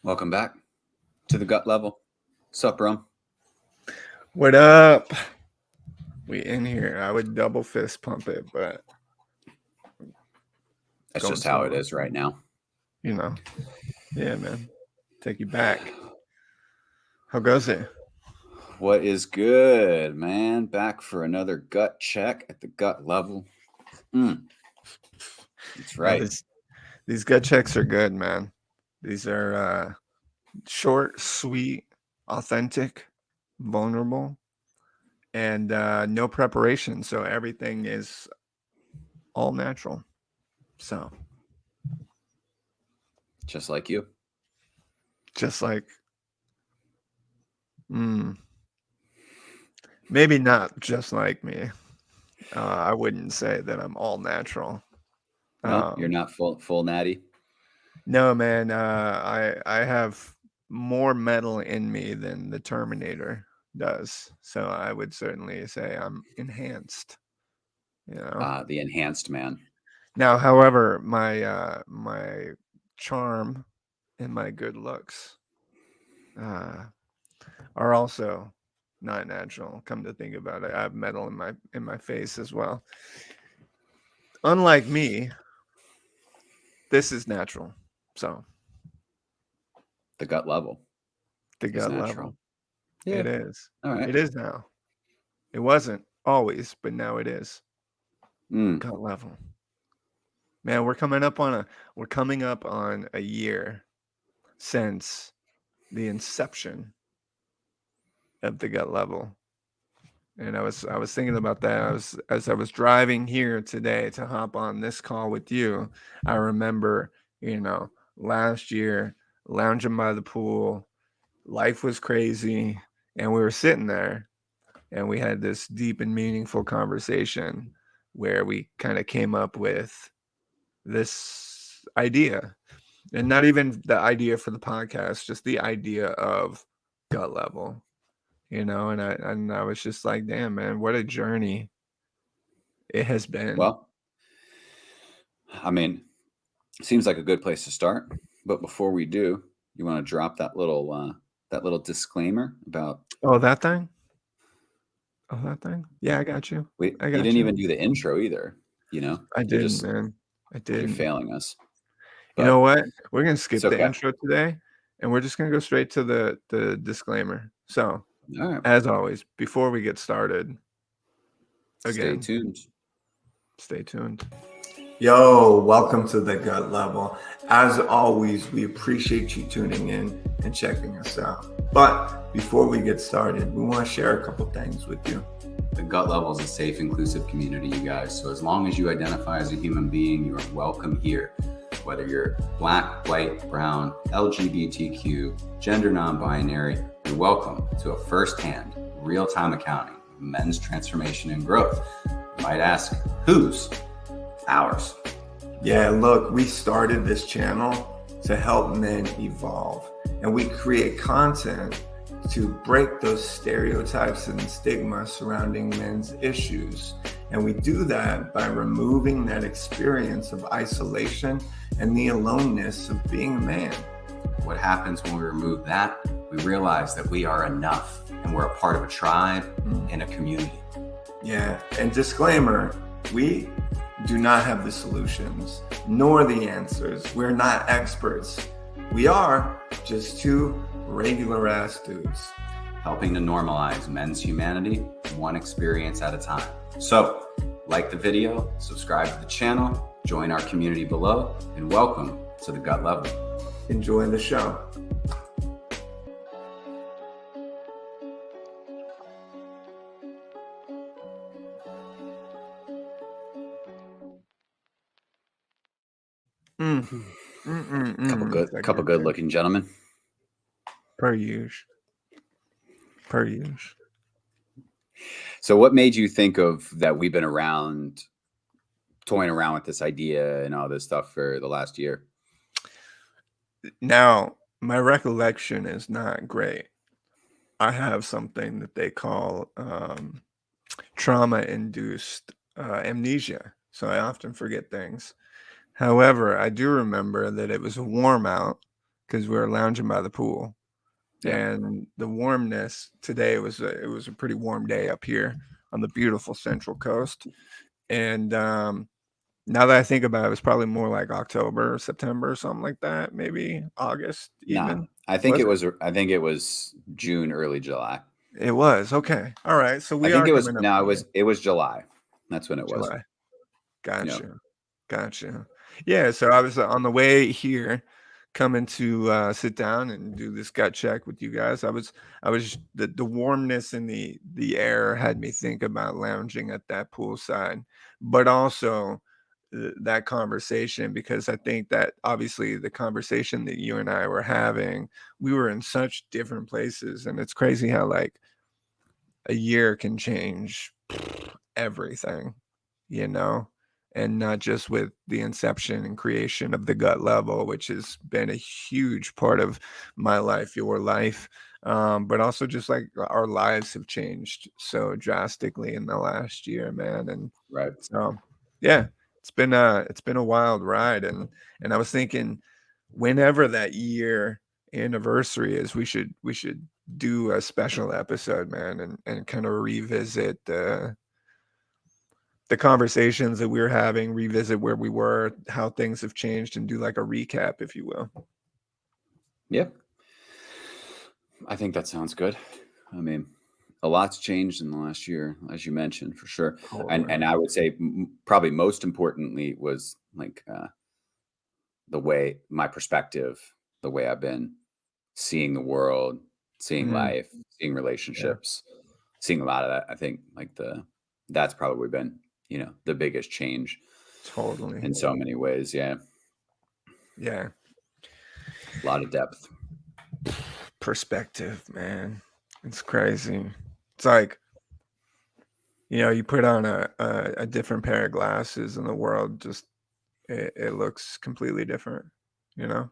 Welcome back to the gut level. Sup, Rum? What up? We in here. I would double fist pump it, but That's going just how it slow. is right now. You know. Yeah, man. Take you back. How goes it? What is good, man? Back for another gut check at the gut level. That's Now, right. these gut checks are good, man. These are short, sweet, authentic, vulnerable, and no preparation. So everything is all natural. So Just like you. just like maybe not just like me. I wouldn't say that I'm all natural. No, you're not full natty. No, man. I have more metal in me than the Terminator does, so I would certainly say I'm enhanced. You know. The enhanced man. Now, however, my charm and my good looks uh, are also not natural. Come to think about it, I have metal in my face as well. Unlike me, this is natural. So The gut level the is gut natural. level, Yeah. it is. All right. It is now. It wasn't always, but now it is. Gut level. Man, we're coming up on a year since the inception of the gut level. And I was thinking about that. As I was driving here today to hop on this call with you, I remember, last year lounging by the pool, life was crazy, and we were sitting there and we had this deep and meaningful conversation where we kind of came up with this idea, and not even the idea for the podcast, just the idea of gut level, and I was just like, damn, man, what a journey it has been. Well, I mean, seems like a good place to start. But before we do, you want to drop that little disclaimer about Oh, that thing. Oh, that thing. Yeah, I got you. I you got didn't you. even do the intro either. I You're didn't, just man. I you're didn't. failing us. You know But what? We're gonna it's skip the okay. intro today, and we're just gonna go straight to the disclaimer. So, All right. as always, before we get started, Stay again, tuned. stay tuned. Yo, welcome to the gut level. As always, we appreciate you tuning in and checking us out. But before we get started, we want to share a couple things with you. The gut level is a safe, inclusive community, you guys. So as long as you identify as a human being, you are welcome here. Whether you're black, white, brown, LGBTQ, gender non-binary, you're welcome to a firsthand, real-time accounting of men's transformation and growth. You might ask, whose? Ours. Yeah, look, we started this channel to help men evolve, and we create content to break those stereotypes and stigma surrounding men's issues. And we do that by removing that experience of isolation and the aloneness of being a man. What happens when we remove that? We realize that we are enough and we're a part of a tribe and a community. Yeah, and disclaimer, we do not have the solutions nor the answers. We're not experts. We are just two regular ass dudes helping to normalize men's humanity one experience at a time. So, like the video, subscribe to the channel, join our community below, and welcome to the gut level. Enjoy the show. Couple good looking gentlemen. Per usual. So what made you think of that we've been around, toying around with this idea and all this stuff for the last year? Now, my recollection is not great. I have something that they call trauma-induced amnesia, so I often forget things. However, I do remember that it was warm out, because we were lounging by the pool. Yeah. And the warmness today was it was a pretty warm day up here on the beautiful Central Coast. And now that I think about it, it was probably more like October, September, something like that, maybe August Nah, even. I think Was it it? was. I think it was June, early July. It was. Okay. All right. So I we think are it was. coming up No, it on was. It was July. That's when it was. July. Yeah. Gotcha. Gotcha. Yeah, so I was on the way here coming to sit down and do this gut check with you guys. I was the warmness in the air had me think about lounging at that poolside, but also that conversation, because I think that obviously the conversation that you and I were having, we were in such different places, and it's crazy how like a year can change everything, you know, and not just with the inception and creation of the gut level, which has been a huge part of my life, your life, but also just like our lives have changed so drastically in the last year, man. And Right. so, yeah, it's been a wild ride, and I was thinking, whenever that year anniversary is, we should do a special episode, man, and kind of revisit the conversations that we were having, revisit where we were, how things have changed, and do like a recap, if you will. Yeah. I think that sounds good. I mean, a lot's changed in the last year, as you mentioned, for sure. Totally. And I would say probably most importantly was like the way my perspective, the way I've been seeing the world, seeing Mm, life, seeing yeah, relationships, seeing a lot of that. I think like that's probably been, the biggest change totally. in so many ways. Yeah. Yeah. A lot of depth. Perspective, man. It's crazy. It's like, you put on a different pair of glasses and the world just it looks completely different, you know?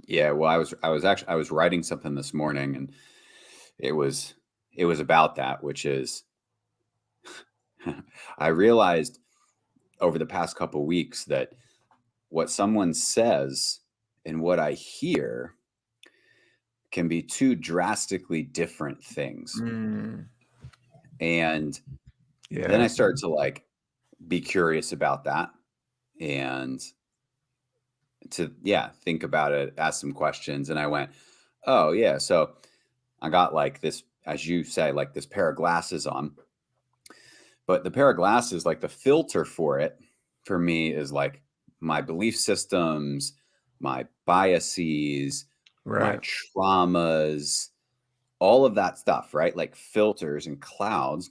Yeah. Well, I was writing something this morning and it was, it was about that, which is I realized over the past couple weeks that what someone says and what I hear can be two drastically different things. Mm, And then yeah. I started to like be curious about that and to, yeah, think about it, ask some questions. And I went, oh, yeah. So I got like this, as you say, like this pair of glasses on. But the pair of glasses, like the filter for it, for me is like my belief systems, my biases, my Right. traumas, all of that stuff, right? Like filters and clouds,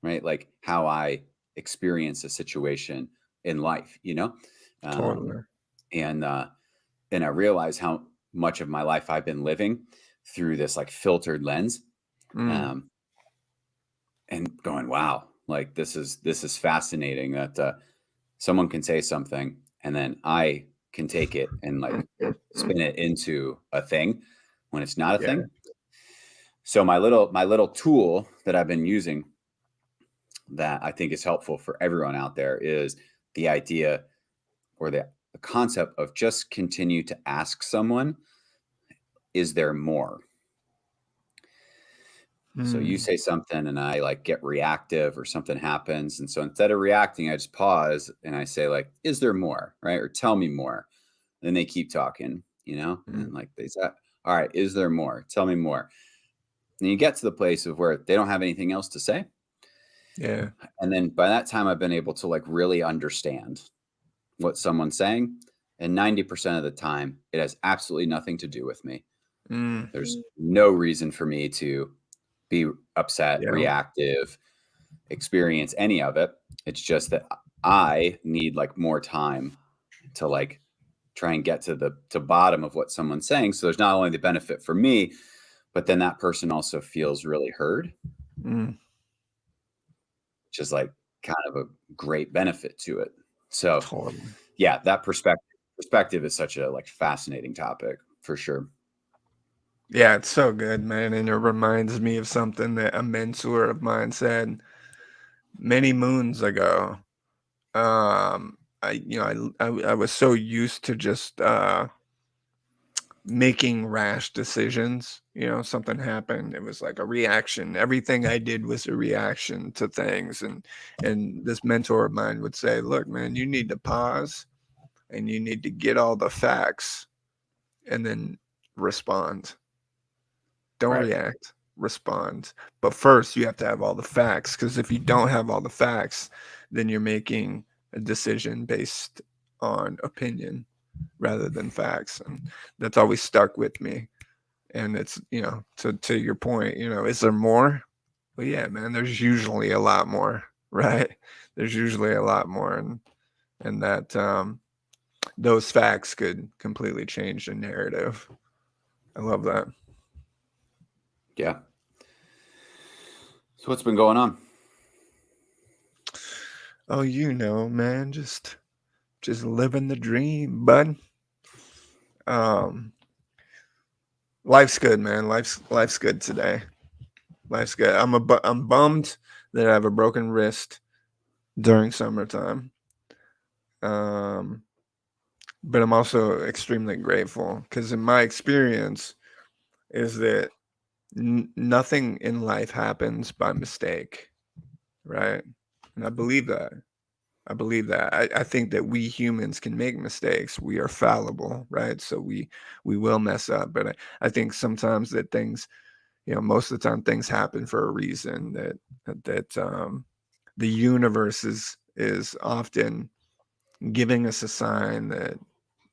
right? Like how I experience a situation in life, Um, Totally. and and I realize how much of my life I've been living through this like filtered lens. Mm, Um, and going, wow, like this is fascinating that someone can say something and then I can take it and like spin it into a thing when it's not a yeah. thing. So my little tool that I've been using that I think is helpful for everyone out there is the idea or the concept of just continue to ask someone, is there more? So you Mm, say something and I like get reactive or something happens. And so instead of reacting, I just pause and I say, like, is there more? Right. Or tell me more. Then they keep talking, mm, and like they say, all right, is there more? Tell me more. And you get to the place of where they don't have anything else to say. yeah. And then by that time, I've been able to like really understand what someone's saying. And 90% of the time, it has absolutely nothing to do with me. Mm, There's no reason for me to be upset, yeah. reactive, experience any of it. It's just that I need like more time to like try and get to the bottom of what someone's saying. So there's not only the benefit for me, but then that person also feels really heard, Mm, which is like kind of a great benefit to it. So totally. yeah, that perspective is such a like fascinating topic for sure. Yeah, it's so good, man, and it reminds me of something that a mentor of mine said many moons ago. I was so used to just making rash decisions. Something happened. It was like a reaction. Everything I did was a reaction to things. And this mentor of mine would say, look, man, you need to pause and you need to get all the facts and then respond. Don't react, respond. But first, you have to have all the facts, because if you don't have all the facts, then you're making a decision based on opinion rather than facts. And that's always stuck with me. And it's, to your point, is there more? Well, yeah, man, there's usually a lot more, right? There's usually a lot more. And that those facts could completely change the narrative. I love that. Yeah. So what's been going on? Oh, man, just living the dream, bud. Life's good, man. Life's good today. Life's good. I'm bummed that I have a broken wrist during summertime. But I'm also extremely grateful, because in my experience is that nothing in life happens by mistake, right? And I believe that. I think that we humans can make mistakes. We are fallible, right? So we will mess up. But I think sometimes that things, most of the time things happen for a reason. That the universe is often giving us a sign that,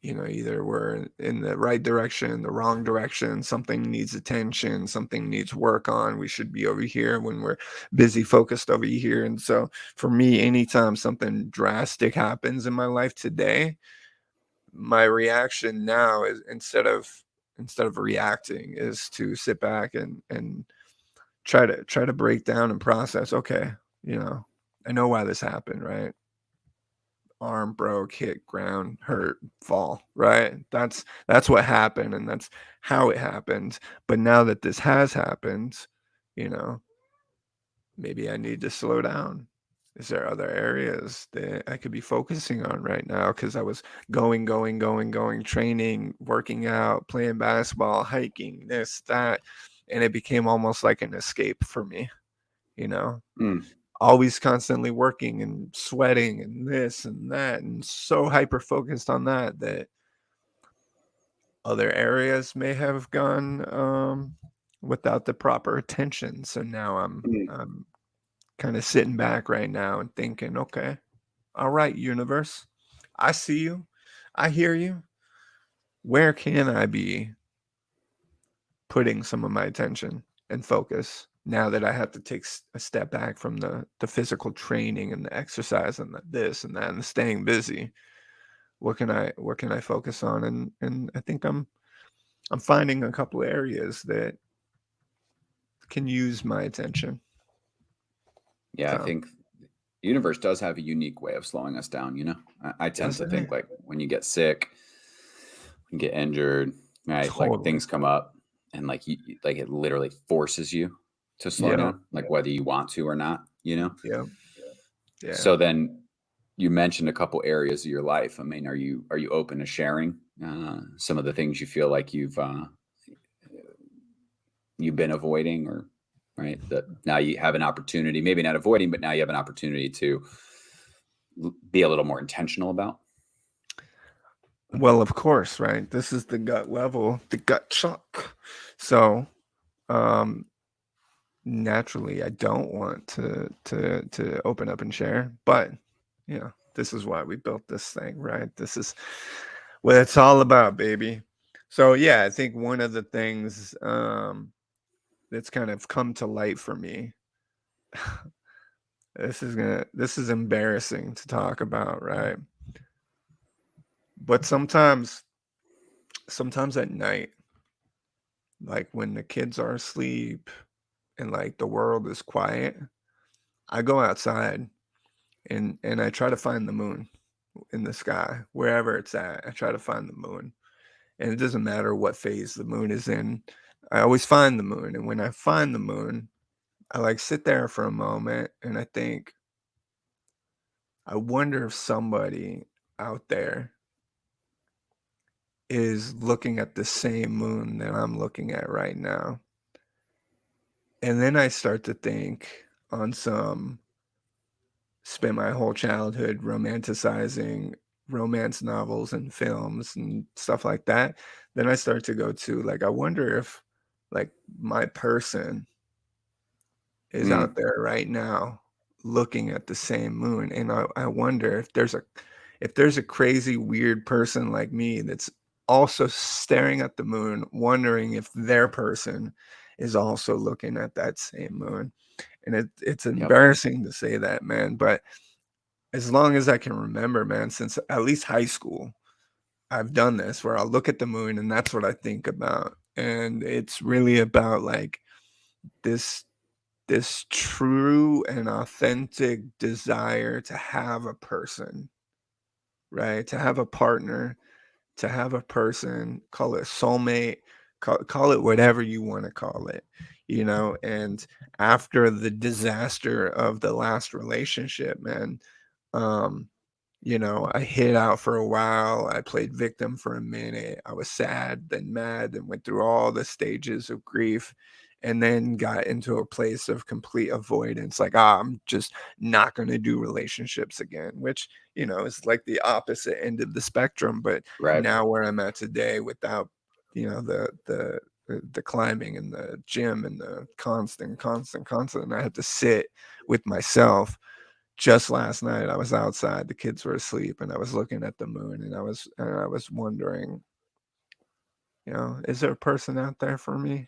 either we're in the right direction, the wrong direction, something needs attention, something needs work on. We should be over here when we're busy focused over here. And so for me, anytime something drastic happens in my life today, my reaction now is, instead of reacting, is to sit back and try to break down and process. Okay, I know why this happened, right? Arm broke, hit ground, hurt, fall, right? That's what happened, and that's how it happened. But now that this has happened, you know, maybe I need to slow down. Is there other areas that I could be focusing on right now? Because I was going, training, working out, playing basketball, hiking, this, that, and it became almost like an escape for me, you know? Always constantly working and sweating and this and that, and so hyper focused on that other areas may have gone without the proper attention. So now I'm kind of sitting back right now and thinking, okay, all right, universe, I see you, I hear you. Where can I be putting some of my attention and focus now that I have to take a step back from the physical training and the exercise and this and that and the staying busy? What can I focus on? And I think I'm finding a couple of areas that can use my attention. Yeah, I So, think the universe does have a unique way of slowing us down. I tend to think, like, when you get sick, when you get injured, right? Like, totally. things come up, and like like it literally forces you to slow Yeah. down, like whether you want to or not. Yeah. Yeah. So then you mentioned a couple areas of your life. I mean, are you open to sharing some of the things you feel like you've been avoiding, or right, that now you have an opportunity, maybe not avoiding, but now you have an opportunity to be a little more intentional about? Well, of course, right? This is the gut level, the gut chuck. So, um, naturally, I don't want to open up and share, but this is why we built this thing, right? This is what it's all about, baby. So yeah, I think one of the things that's kind of come to light for me. This is embarrassing to talk about, right? But sometimes at night, like when the kids are asleep and like the world is quiet, I go outside and I try to find the moon in the sky, wherever it's at. I try to find the moon. And it doesn't matter what phase the moon is in. I always find the moon. And when I find the moon, I like sit there for a moment and I think, I wonder if somebody out there is looking at the same moon that I'm looking at right now. And then I start to think on some spent my whole childhood romanticizing romance novels and films and stuff like that. Then I start to go to, like, I wonder if, like, my person is out there right now looking at the same moon, and I wonder if there's a crazy, weird person like me that's also staring at the moon, wondering if their person is also looking at that same moon. And it's Yep. embarrassing to say that, man, but as long as I can remember, man, since at least high school, I've done this where I'll look at the moon and that's what I think about. And it's really about like this this true and authentic desire to have a person, right? To have a partner, to have a person, call it a soulmate, call it whatever you want to call it, you know. And after the disaster of the last relationship, man, um, you know, I hid out for a while. I played victim for a minute. I was sad, then mad, and went through all the stages of grief, and then got into a place of complete avoidance. Like, I'm just not going to do relationships again, which, you know, is like the opposite end of the spectrum. But Right. now where I'm at today, without, you know, the climbing and the gym and the constant, and I had to sit with myself. Just last night, I was outside, the kids were asleep, and I was looking at the moon, and I was wondering, you know, is there a person out there for me?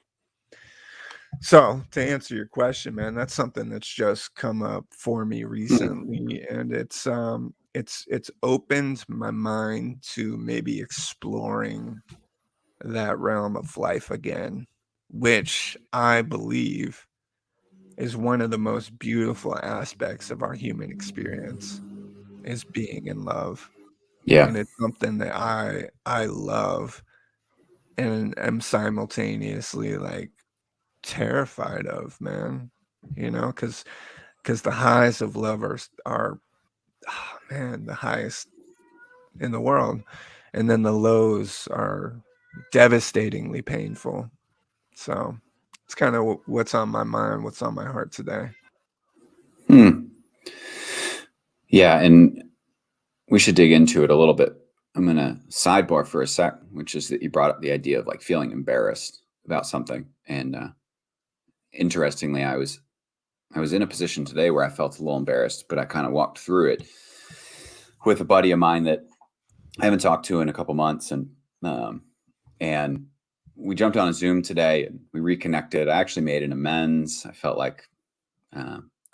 So, to answer your question, man, that's something that's just come up for me recently, and it's opened my mind to maybe exploring that realm of life again, which I believe is one of the most beautiful aspects of our human experience, is being in love. Yeah. And it's something that I love and am simultaneously, like, terrified of, man, you know, because the highs of love are man, the highest in the world, and then the lows are devastatingly painful. So, it's kinda what's on my mind, what's on my heart today. Hmm. Yeah, and we should dig into it a little bit. I'm gonna sidebar for a sec, which is that you brought up the idea of like feeling embarrassed about something. And interestingly, I was in a position today where I felt a little embarrassed, but I kind of walked through it with a buddy of mine that I haven't talked to in a couple months, um, and we jumped on a Zoom today and we reconnected. I actually made an amends. I felt like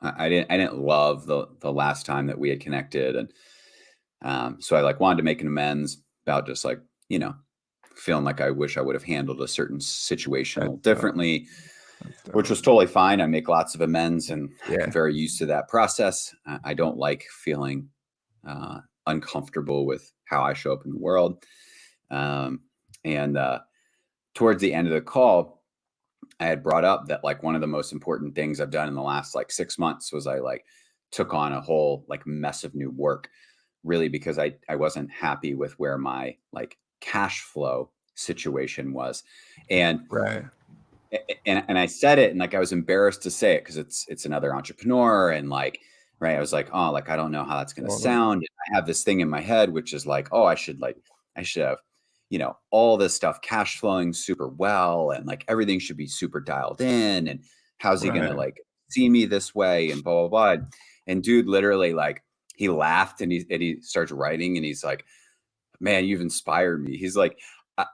I didn't love the last time that we had connected, and so I like wanted to make an amends about just like, you know, feeling like I wish I would have handled a certain situation a That's little differently, that's which dope. was totally fine. I make lots of amends and I'm Yeah, very used to that process. I don't like feeling uncomfortable with how I show up in the world. Um, and towards the end of the call, I had brought up that like one of the most important things I've done in the last like 6 months was I like took on a whole like mess of new work, really because I wasn't happy with where my like cash flow situation was. And right. and I said it and like I was embarrassed to say it because it's another entrepreneur and like right I was like, oh, like I don't know how that's going to Totally. sound. And I have this thing in my head which is like, oh, I should have, you know, all this stuff cash flowing super well and like everything should be super dialed in, and how's he going to Right. like see me this way and blah blah blah. And dude literally like he laughed and he starts writing and he's like, man, you've inspired me. He's like,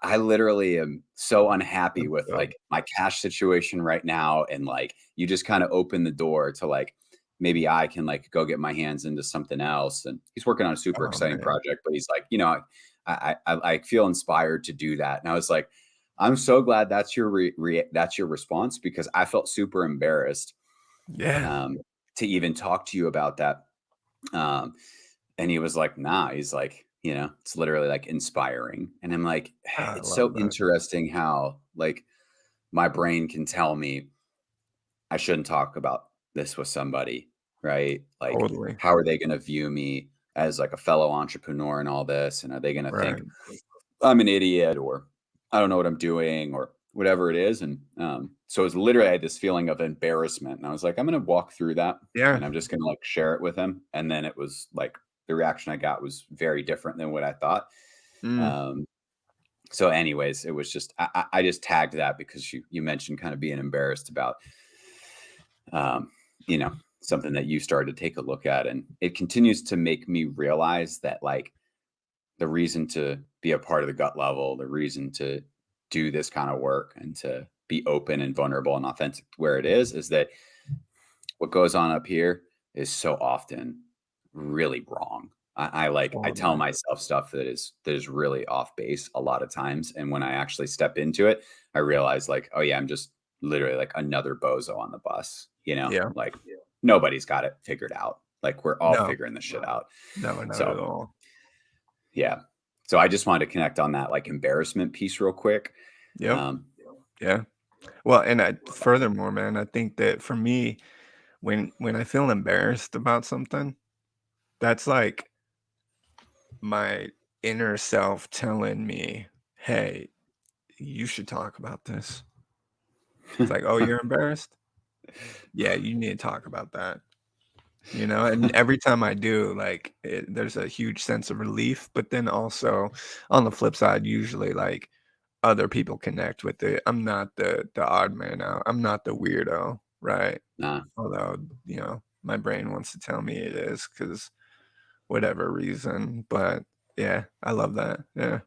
I literally am so unhappy That's with dope. like my cash situation right now. And like, you just kind of open the door to like, maybe I can like go get my hands into something else. And he's working on a super Oh, exciting man. project, but he's like, you know, I feel inspired to do that. And I was like, I'm so glad that's your that's your response, because I felt super embarrassed Yeah. um, to even talk to you about that. Um, and he was like, nah, he's like, you know, it's literally like inspiring. And I'm like, I it's love so that. interesting how like my brain can tell me I shouldn't talk about this with somebody, right? Like, Totally. how are they going to view me as like a fellow entrepreneur and all this? And are they going to Right. think I'm an idiot, or I don't know what I'm doing, or whatever it is. And so it was literally, I had this feeling of embarrassment, and I was like, I'm going to walk through that, Yeah. and I'm just going to like share it with him. And then it was like the reaction I got was very different than what I thought. Mm. Um, so anyways, it was just, I just tagged that because you mentioned kind of being embarrassed about, um, you know, something that you started to take a look at. And it continues to make me realize that like the reason to be a part of the gut level, the reason to do this kind of work and to be open and vulnerable and authentic where it is that what goes on up here is so often really wrong. I tell Totally. myself stuff that is really off base a lot of times. And when I actually step into it, I realize like, oh yeah, I'm just literally like another bozo on the bus, Yeah. like nobody's got it figured out. Like we're all No. figuring this shit out. No, not at So all. yeah. So I just wanted to connect on that like embarrassment piece real quick. Yep. Um, Yeah. Well, and furthermore, man, I think that for me, when I feel embarrassed about something, that's like my inner self telling me, "Hey, you should talk about this." It's like, "Oh, you're embarrassed? Yeah, you need to talk about that." And every time I do, like, there's a huge sense of relief, but then also on the flip side, usually like other people connect with it. I'm not the odd man out. I'm not the weirdo, right? nah, Although, my brain wants to tell me it is because whatever reason. But yeah, I love that. Yeah.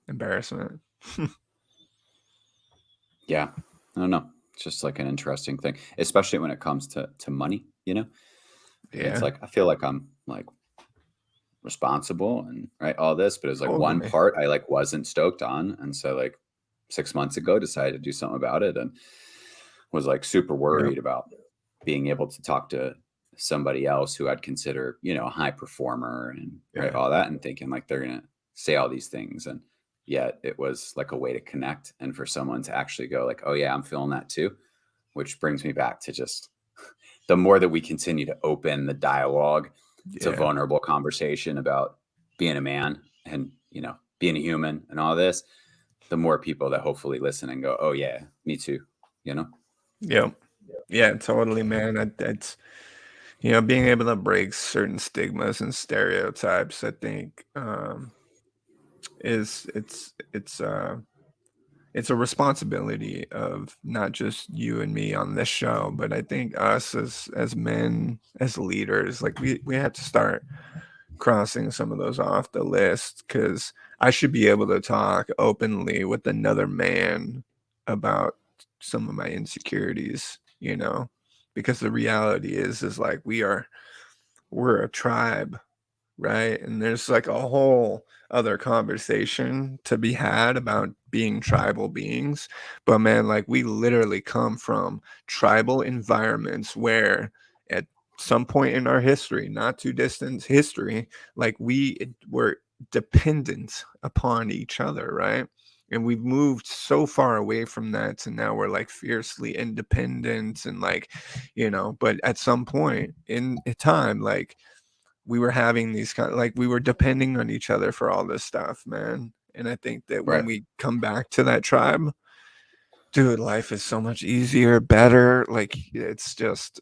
Embarrassment. yeah, I don't know. It's just like an interesting thing, especially when it comes to money. It's Yeah. like I feel like I'm like responsible and right all this, but it was like one Totally. part I like wasn't stoked on, and so like 6 months ago decided to do something about it, and was like super Yep. worried about being able to talk to somebody else who I'd consider a high performer and right Yeah. all that, and thinking like they're gonna say all these things, and yet it was like a way to connect and for someone to actually go like, oh yeah, I'm feeling that too, which brings me back to just the more that we continue to open the dialogue to Yeah. vulnerable conversation about being a man and being a human and all this, the more people that hopefully listen and go, oh yeah, me too, you know Yep. Yeah, totally, man. That's being able to break certain stigmas and stereotypes, I think, is it's a responsibility of not just you and me on this show, but I think us as men, as leaders, like we have to start crossing some of those off the list because I should be able to talk openly with another man about some of my insecurities, because the reality is like we're a tribe, right? And there's like a whole other conversation to be had about being tribal beings. But man, like we literally come from tribal environments where at some point in our history, not too distant history, like we were dependent upon each other, right? And we've moved so far away from that to now we're like fiercely independent and like, but at some point in time, like we were having these like we were depending on each other for all this stuff, man. And I think that when right, we come back to that tribe, dude, life is so much easier, better. Like it's just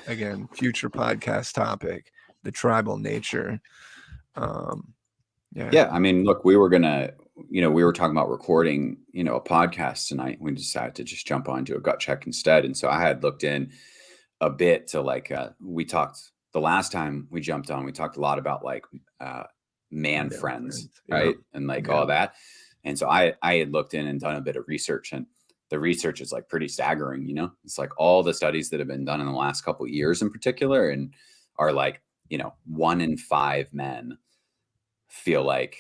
again, future podcast topic, the tribal nature. Um, yeah. yeah. I mean, look, we were talking about recording a podcast tonight. We decided to just jump onto a gut check instead, and so I had looked in a bit to like we talked the last time we jumped on, we talked a lot about like uh man Yeah, friends, friends. Yep. right, and like Yep. all that. And so I had looked in and done a bit of research, and the research is like pretty staggering. It's like all the studies that have been done in the last couple of years in particular, and are like 1 in 5 men feel like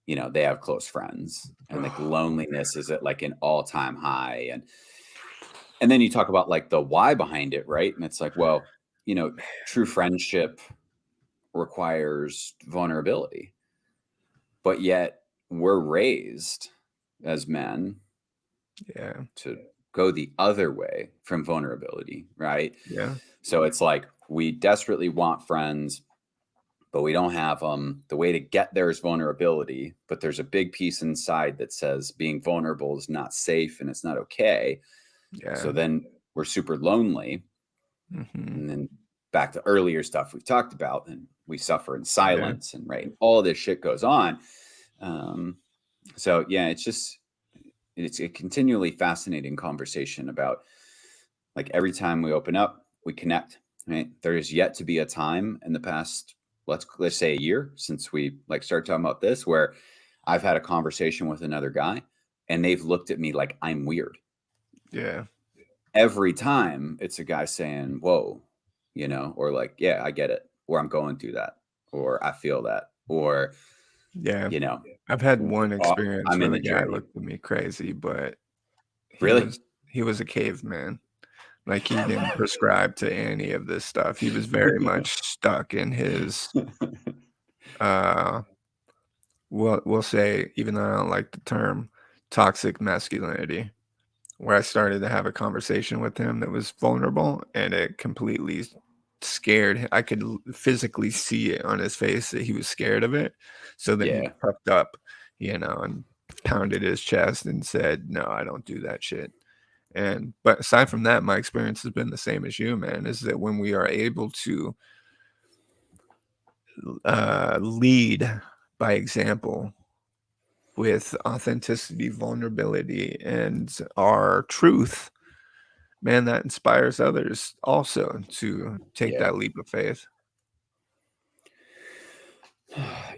they have close friends, and like loneliness is at like an all-time high. And then you talk about like the why behind it, right? And it's like, well, true friendship requires vulnerability, but yet we're raised as men Yeah. to go the other way from vulnerability, right? Yeah. So it's like we desperately want friends, but we don't have the way to get there is vulnerability, but there's a big piece inside that says being vulnerable is not safe and it's not okay. So Yeah. then we're super lonely. And then back to earlier stuff we've talked about, and we suffer in silence, and right, all this shit goes on. So yeah, it's a continually fascinating conversation about, like, every time we open up, we connect. Right, there is yet to be a time in the past, let's say a year since we like started talking about this, where I've had a conversation with another guy and they've looked at me like I'm weird. Yeah. Every time it's a guy saying, whoa, or like, yeah, I get it, or I'm going through that, or I feel that, or, Yeah. you know, I've had one experience I'm where in the the guy journey. looked at me crazy, but he Really? was he was a caveman. Like, he didn't prescribe to any of this stuff. He was very much stuck in his, uh, we'll say, even though I don't like the term, toxic masculinity, where I started to have a conversation with him that was vulnerable, and it completely scared I could physically see it on his face that he was scared of it. So then he Yeah. puffed up, and pounded his chest and said, "No, I don't do that shit." But aside from that, my experience has been the same as you, man, is that when we are able to lead by example with authenticity, vulnerability, and our truth, man, that inspires others also to take Yeah. that leap of faith.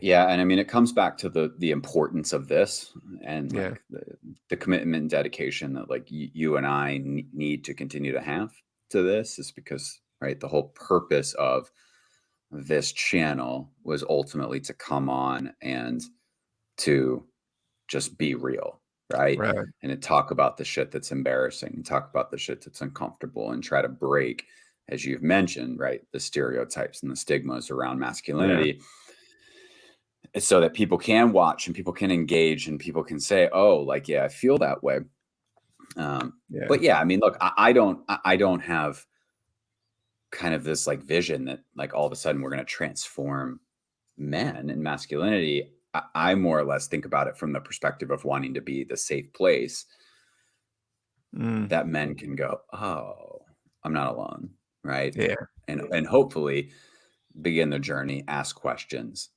Yeah, and I mean, it comes back to the importance of this, and Yeah, like the commitment and dedication that, like, you and I need to continue to have to this, is because, right, the whole purpose of this channel was ultimately to come on and to just be real, right? right. And to talk about the shit that's embarrassing, and talk about the shit that's uncomfortable, and try to break, as you've mentioned, right, the stereotypes and the stigmas around Yeah, masculinity, so that people can watch and people can engage and people can say, oh, like, yeah, I feel that way. yeah, But yeah, I mean, look, I don't have kind of this like vision that, like, all of a sudden we're going to transform men and masculinity. I more or less think about it from the perspective of wanting to be the safe place mm, that men can go, oh, I'm not alone, right? yeah, And hopefully begin the journey, ask questions,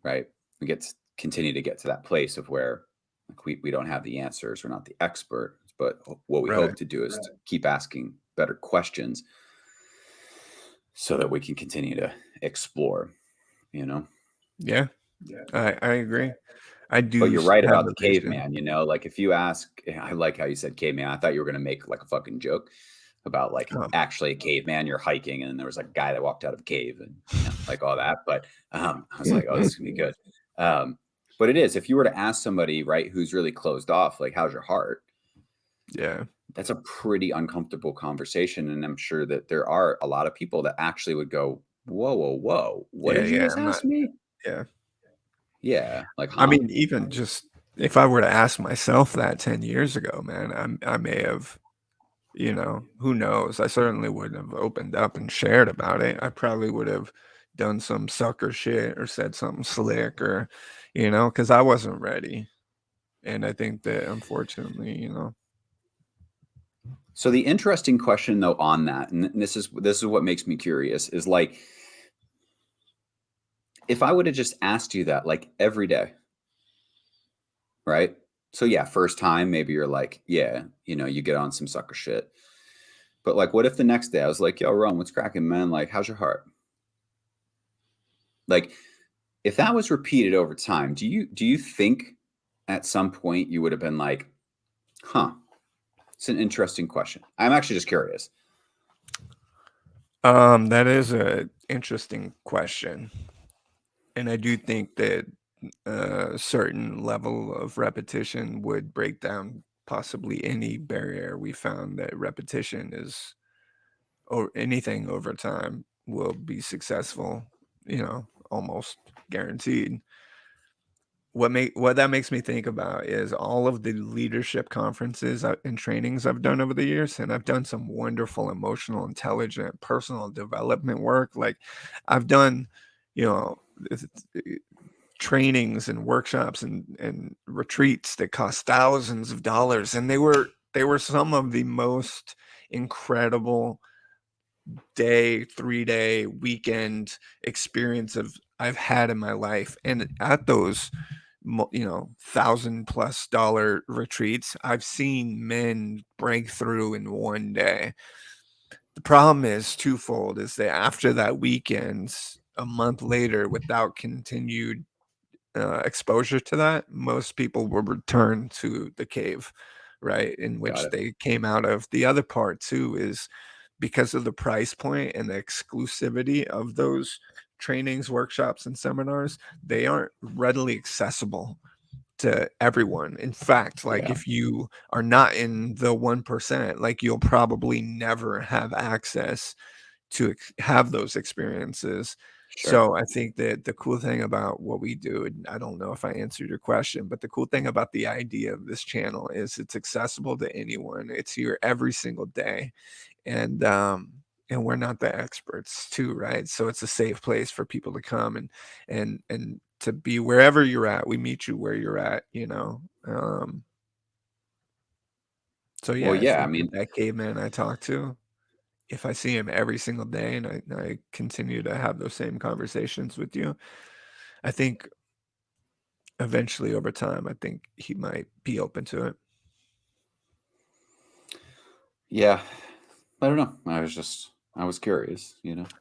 right? We continue to get to that place of where, like, we don't have the answers, we're not the experts, but what we right. hope to do is to keep asking better questions so that we can continue to explore, you know? Yeah, I agree. I But do you're right have about a the vision. caveman, like, if you ask, I like how you said caveman. I thought you were going to make like a fucking joke about, like, Um, actually a caveman, you're hiking and then there was like a guy that walked out of a cave and, like, all that. But I was like, oh, this is gonna be good. Um, but it is, if you were to ask somebody, right, who's really closed off, like, how's your heart? yeah, That's a pretty uncomfortable conversation. And I'm sure that there are a lot of people that actually would go, whoa, whoa, whoa, what yeah, did you yeah, just I'm not ask me? yeah. Yeah. Like, I huh? mean, even just if I were to ask myself that 10 years ago, man, I may have, who knows? I certainly wouldn't have opened up and shared about it. I probably would have done some sucker shit or said something slick or, because I wasn't ready. And I think that unfortunately, So the interesting question though on that, and this is what makes me curious, is like, if I would have just asked you that, like, every day, right? So yeah, first time maybe you're like, yeah, you get on some sucker shit. But like, what if the next day I was like, yo, Ron, what's cracking, man? Like, how's your heart? Like, if that was repeated over time, do you think at some point you would have been like, huh, it's an interesting question. I'm actually just curious. that is a interesting question. And I do think that a certain level of repetition would break down possibly any barrier. We found that repetition is, or anything over time will be successful, almost guaranteed. What that makes me think about is all of the leadership conferences and trainings I've done over the years, and I've done some wonderful emotional intelligent personal development work. Like, I've done you know, trainings and workshops and retreats that cost thousands of dollars, and they were some of the most incredible 3-day weekend experience of I've had in my life. And at those, $1,000+ retreats, I've seen men break through in one day. The problem is twofold: is that after that weekend, a month later, without continued exposure to that, most people will return to the cave, right, in Got which it. they came out of. The other part too is because of the price point and the exclusivity of those trainings, workshops, and seminars, they aren't readily accessible to everyone. In fact, like Yeah. if you are not in the 1%, like you'll probably never have access to have those experiences. Sure. So I think that the cool thing about what we do, and I don't know if I answered your question, but the cool thing about the idea of this channel is it's accessible to anyone. It's here every single day. And we're not the experts too, right? So it's a safe place for people to come and to be wherever you're at. We meet you where you're at, you know. So yeah, Well, I yeah. I think mean, that caveman I talked to, if I see him every single day and I continue to have those same conversations with you, I think eventually over time, I think he might be open to it. yeah. I don't know. I was curious,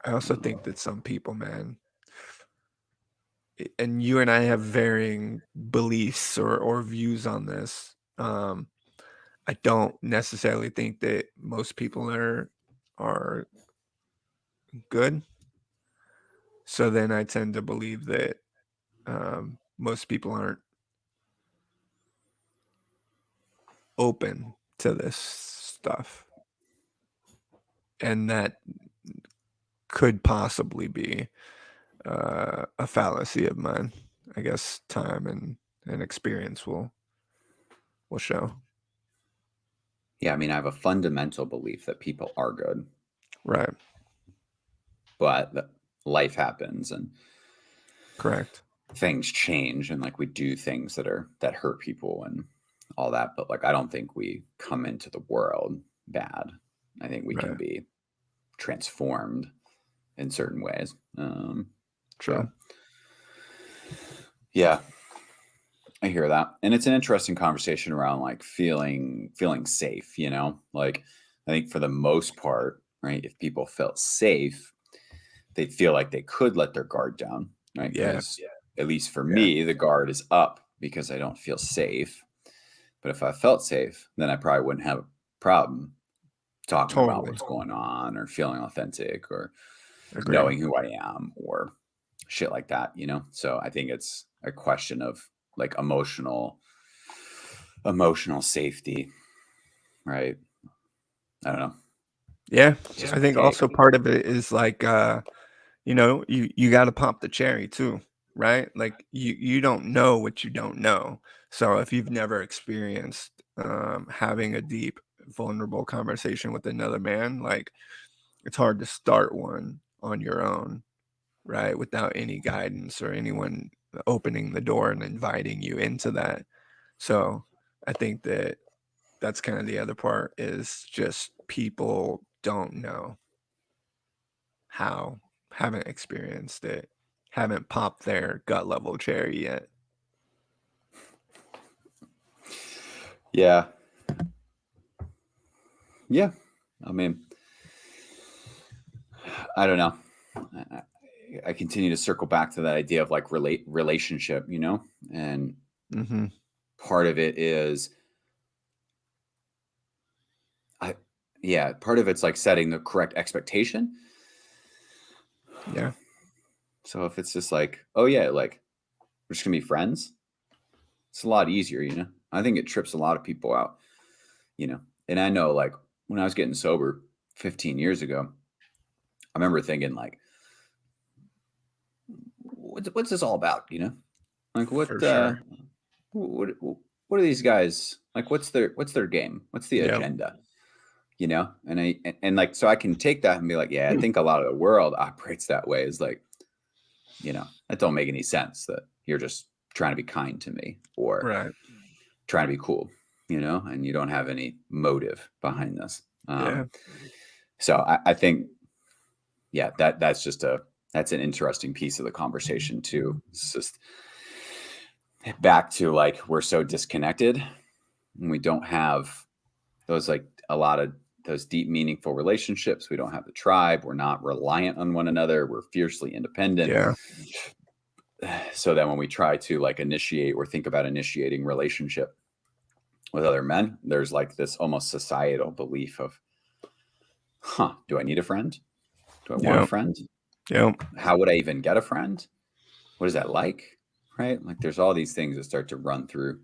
I also think that some people, man, and you and I have varying beliefs or views on this. I don't necessarily think that most people are good. So then I tend to believe that most people aren't open to this stuff, and that could possibly be a fallacy of mine. I guess time and experience will show. Yeah, I mean, I have a fundamental belief that people are good, Right. but that life happens and Correct. things change, and like we do things that hurt people and all that. But like, I don't think we come into the world bad. I think we can Right. be transformed in certain ways. So True. yeah, I hear that. And it's an interesting conversation around like feeling safe, Like I think for the most part, right, if people felt safe, they'd feel like they could let their guard down, right? Yeah. Because at least for Yeah. me, the guard is up because I don't feel safe. But if I felt safe, then I probably wouldn't have a problem talking about Totally. what's going on or feeling authentic or Agree. knowing who I am or shit like that. So I think it's a question of like emotional safety, right? I don't know. Yeah. Just I my think take. also part of it is like you gotta pop the cherry too, right? Like you don't know what you don't know. So if you've never experienced having a deep, vulnerable conversation with another man, like it's hard to start one on your own, right? Without any guidance or anyone opening the door and inviting you into that. So I think that that's kind of the other part is just people don't know how, haven't experienced it, haven't popped their gut level cherry yet. Yeah. Yeah. I mean, I don't know. I continue to circle back to that idea of like relationship, and Mm-hmm. part of it is I yeah, part of it's like setting the correct expectation. Yeah, So if it's just like, oh yeah, like we're just gonna be friends, it's a lot easier. I think it trips a lot of people out. And I know like when I was getting sober 15 years ago, I remember thinking like, what's this all about? Like for sure. what are these guys like? What's their game? What's the Yep, agenda? And like so I can take that and be like, yeah, I think a lot of the world operates that way. Is like that don't make any sense, that you're just trying to be kind to me or Right. trying to be cool, and you don't have any motive behind this. Yeah. So I think, yeah, that's an interesting piece of the conversation too. It's just back to like, we're so disconnected and we don't have those, like, a lot of those deep, meaningful relationships. We don't have the tribe. We're not reliant on one another. We're fiercely independent. Yeah. So then when we try to like initiate or think about initiating relationship with other men, there's like this almost societal belief of, do I need a friend? Do I want a friend? Yep. How would I even get a friend? What is that like? Right? Like, there's all these things that start to run through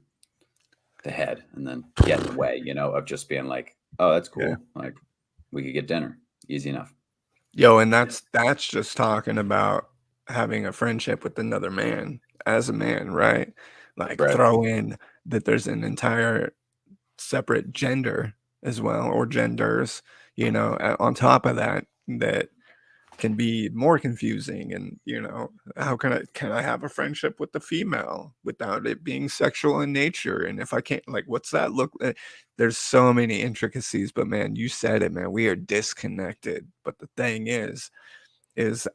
the head and then get in the way, of just being like, oh, that's cool. Yeah. Like, we could get dinner. Easy enough. Yo, and that's just talking about having a friendship with another man as a man, right? Like, Right. throw in that there's an entire separate gender as well, or genders, on top of that can be more confusing. And how can I have a friendship with the female without it being sexual in nature? And if I can't, like, what's that look like? There's so many intricacies, but man, you said it, man, we are disconnected. But the thing is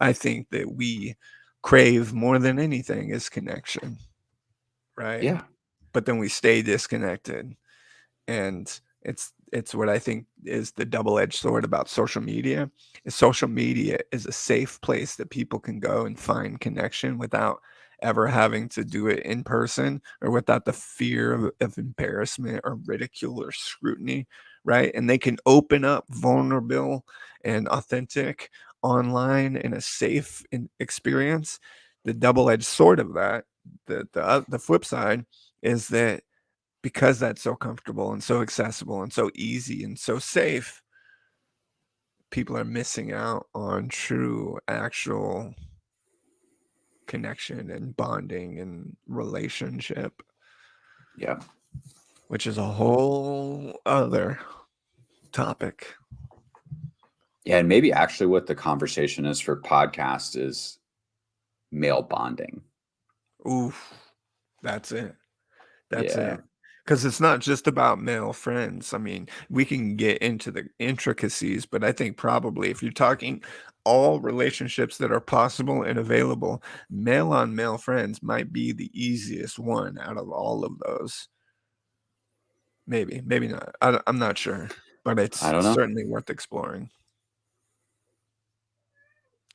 I think that we crave more than anything is connection, right? Yeah. But then we stay disconnected. And it's what I think is the double-edged sword about social media. Is social media is a safe place that people can go and find connection without ever having to do it in person, or without the fear of embarrassment or ridicule or scrutiny, right? And they can open up vulnerable and authentic online in a safe experience. The double-edged sword of that, the flip side, is that because that's so comfortable and so accessible and so easy and so safe, people are missing out on true, actual connection and bonding and relationship. Yeah. Which is a whole other topic. Yeah. And maybe actually what the conversation is for podcast is male bonding. Oof. That's it. That's Yeah. it. Because it's not just about male friends. I mean, we can get into the intricacies, but I think probably if you're talking all relationships that are possible and available, male on male friends might be the easiest one out of all of those. Maybe not. I'm not sure, but I it's don't know. certainly worth exploring.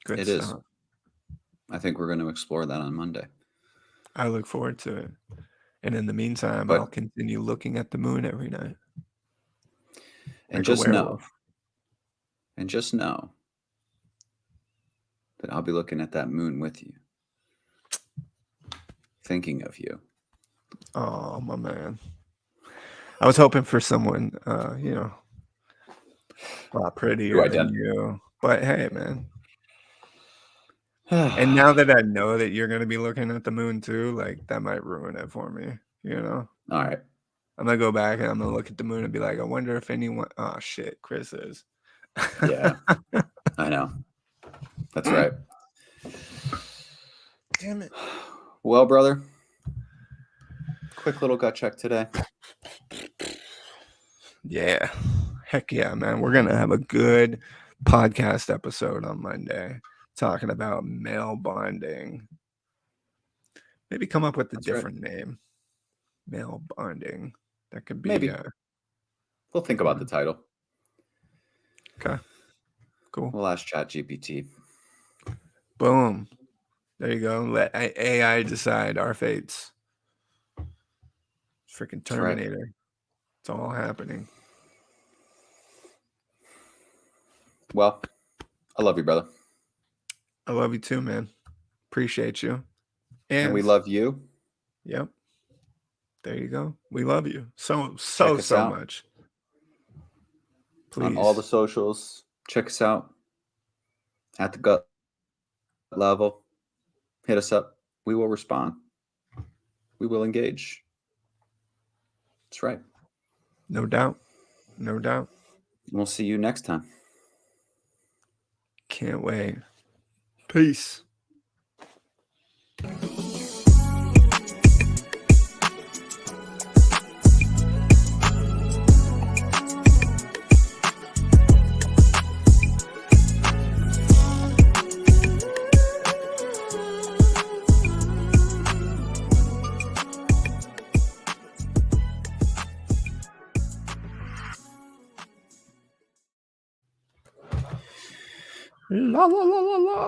Good It is. stuff. I think we're going to explore that on Monday. I look forward to it. And in the meantime, But I'll continue looking at the moon every night. and Like a just know, werewolf. that I'll be looking at that moon with you, thinking of you. Oh, my man. I was hoping for someone, a lot prettier than you. But hey, man. And now that I know that you're going to be looking at the moon too, like, that might ruin it for me, All right. I'm going to go back and I'm going to look at the moon and be like, I wonder if anyone. Oh, shit. Chris is. Yeah. I know. That's right. Damn it. Well, brother, quick little gut check today. Yeah. Heck yeah, man. We're going to have a good podcast episode on Monday talking about male bonding. Maybe come up with a different name. Male bonding. That could be. Maybe. We'll think about the title. Okay. Cool. We'll ask ChatGPT. Boom. There you go. Let AI decide our fates. Freaking Terminator. Right. It's all happening. Well, I love you, brother. I love you too, man. Appreciate you. And we love you. Yep. There you go. We love you so much. Please. On all the socials, check us out at the gut level. Hit us up. We will respond. We will engage. That's right. No doubt. No doubt. We'll see you next time. Can't wait. Peace. La la la la la.